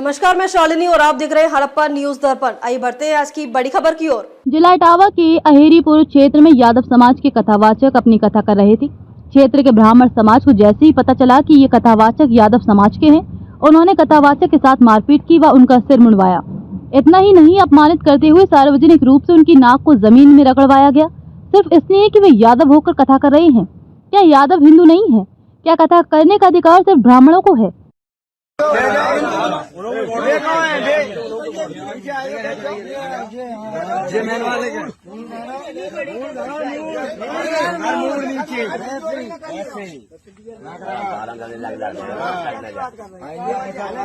नमस्कार, मैं शालिनी और आप देख रहे हैं हड़प्पा न्यूज दर्पण। आइए बढ़ते हैं आज की बड़ी खबर की ओर। जिला इटावा के अहेरीपुर क्षेत्र में यादव समाज के कथावाचक अपनी कथा कर रहे थे। क्षेत्र के ब्राह्मण समाज को जैसे ही पता चला कि ये कथावाचक यादव समाज के हैं, उन्होंने कथावाचक के साथ मारपीट की व उनका सिर मुंडवाया। इतना ही नहीं, अपमानित करते हुए सार्वजनिक रूप से उनकी नाक को जमीन में रगड़वाया गया, सिर्फ इसलिए कि वे यादव होकर कथा कर रहे हैं। क्या यादव हिंदू नहीं है? क्या कथा करने का अधिकार सिर्फ ब्राह्मणों को है?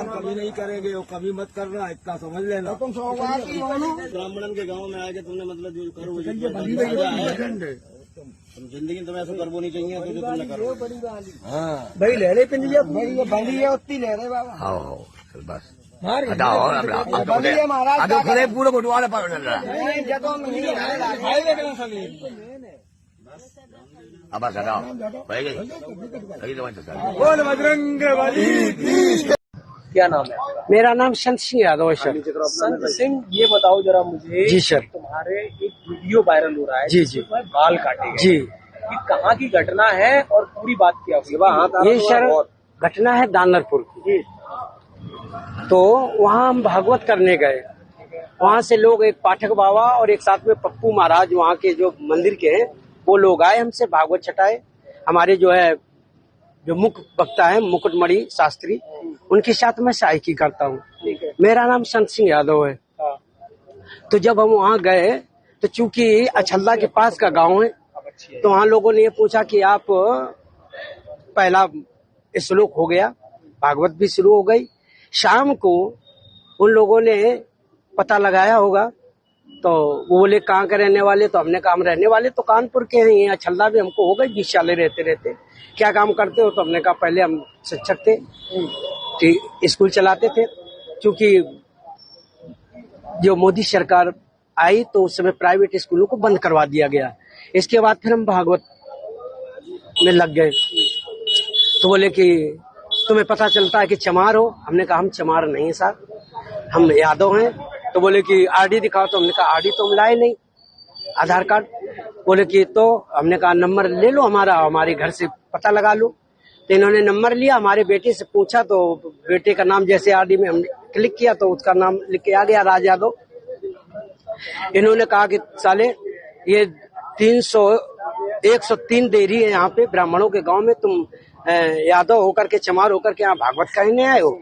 कभी नहीं करेंगे, वो कभी मत करना, इतना समझ लेना। तुम ब्राह्मणन के गांव में आके तुमने मतलब जो करो तुम जिंदगी तुम्हें ऐसा करबो नहीं चाहिए, तो जो तुमने करो। हाँ भाई ले ले पिंडिया, भाई ये बंदी है उतनी ले रहे बाबा। हाँ चल बस हटाओ, अब खड़े पूरे बटुआ ले पकड़ रहा है। अब बस हटाओ भाई, बोल बजरंगबली। क्या नाम है? मेरा नाम संत सिंह यादव है सर। संत सिंह, ये बताओ जरा मुझे। जी सर। तुम्हारे एक वीडियो वायरल हो रहा है। जी जी। बाल काटे जी। ये कहाँ की घटना है और पूरी बात क्या हुई? ये सर घटना है दानरपुर की। तो वहाँ हम भागवत करने गए। वहाँ से लोग, एक पाठक बाबा और एक साथ में पप्पू महाराज, वहाँ के जो मंदिर के हैं, वो लोग आए हमसे भागवत छटाए। हमारे जो मुख्य वक्ता है मुकुटमणि शास्त्री, उनके साथ मैं सहायकी करता हूँ। मेरा नाम संत सिंह यादव है। तो जब हम वहाँ गए तो चूंकि अछल्ला के पास का गांव है, तो वहाँ लोगों ने ये पूछा कि आप, पहला श्लोक हो गया, भागवत भी शुरू हो गई। शाम को उन लोगों ने पता लगाया होगा, तो वो बोले कहाँ के रहने वाले? तो हमने कहा हम रहने वाले तो कानपुर के हैं। यहाँ अछल्ला भी हमको हो गई 20 साल रहते रहते। क्या काम करते हो? तो हमने कहा पहले हम शिक्षक थे, स्कूल चलाते थे। क्योंकि जो मोदी सरकार आई तो उस समय प्राइवेट स्कूलों को बंद करवा दिया गया। इसके बाद फिर हम भागवत में लग गए। तो बोले कि तुम्हें पता चलता है कि चमार हो? हमने कहा हम चमार नहीं है साहब, हम यादव हैं। तो बोले कि आरडी दिखाओ। तो हमने कहा आरडी तो हम लाए नहीं, आधार कार्ड। बोले कि तो हमने कहा नंबर ले लो हमारा, हमारे घर से पता लगा लो। तो इन्होंने नंबर लिया, हमारे बेटे से पूछा, तो बेटे का नाम जैसे आरडी में हमने क्लिक किया तो उसका नाम लिख के आ गया, राज यादव। इन्होंने कहा कि साले ये 103 देरी है यहाँ पे ब्राह्मणों के गांव में, तुम यादव होकर के, चमार होकर के यहाँ भागवत कहने आए हो।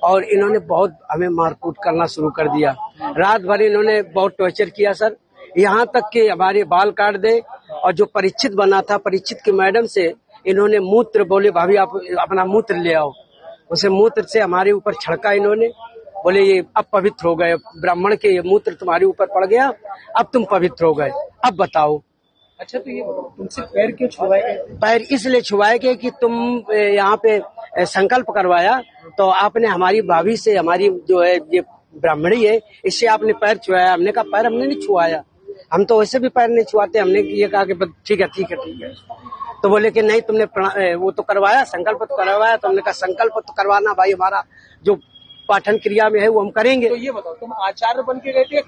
और इन्होंने बहुत हमें मारकूट करना शुरू कर दिया। रात भर इन्होंने बहुत टॉर्चर किया सर, यहाँ तक कि हमारे बाल काट दे। और जो परीक्षित बना था, परीक्षित की मैडम से इन्होंने मूत्र, बोले भाभी आप अपना मूत्र ले आओ। उसे मूत्र से हमारे ऊपर छिड़का इन्होंने। बोले ये अब पवित्र हो गए, ब्राह्मण के ये मूत्र तुम्हारे ऊपर पड़ गया, अब तुम पवित्र हो गए, अब बताओ। अच्छा, तो ये तुमसे पैर क्यों छुआए गए? पैर इसलिए छुआए गए कि तुम यहाँ पे संकल्प करवाया, तो आपने हमारी भाभी से, हमारी जो है ये ब्राह्मणी है, इससे आपने पैर छुआया। हमने कहा पैर हमने नहीं छुआया, हम तो वैसे भी पैर नहीं छुआते। हमने ये कहा कि ठीक है ठीक है ठीक है। तो बोले कि नहीं तुमने वो तो करवाया, संकल्प तो करवाया। तो हमने कहा संकल्प तो करवाना भाई, हमारा जो पाठन क्रिया में है वो हम करेंगे। तो ये बताओ, तुम आचार्य बन के गए थे?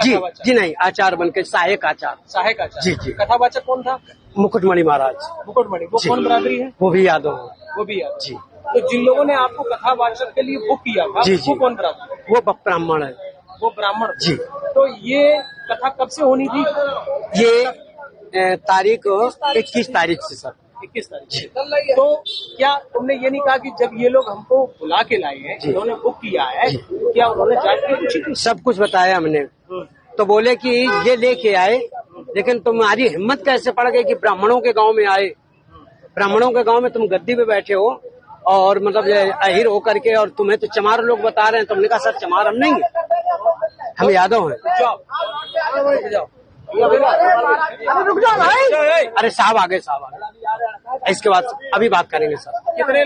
जी नहीं, आचार्य बन के, सहायक आचार्य। सहायक आचार्य। जी जी। कथावाचक कौन था? मुकुटमणि महाराज। मुकुटमणि, वो कौन बरादरी है? वो भी यादव। वो भी यादव। जी। तो जिन लोगों ने आपको कथावाचक के लिए बुक किया था, जी, वो कौन बरादरी है? वो ब्राह्मण है। वो ब्राह्मण। जी। तो ये कथा कब से होनी थी? ये तारीख 21 तारीख से सर। 21 तारीख। तो क्या तुमने ये नहीं कहा कि जब ये लोग हमको बुला के लाए हैं, इन्होंने बुक किया है, क्या उन्होंने जांच की? सब कुछ बताया हमने। तो बोले कि ये लेके आए, लेकिन तुम्हारी हिम्मत कैसे पड़ गई कि ब्राह्मणों के गांव में आए? ब्राह्मणों के गांव में तुम गद्दी पे बैठे हो और मतलब अहिर होकर के, और तुम्हें तो चमार लोग बता रहे हैं। तुमने कहा सर चमार हम नहीं, हम यादव हैं। रुक जाओ भाई। अरे साहब आ गए, साहब आ गए। इसके बाद अभी बात करेंगे सर। कितने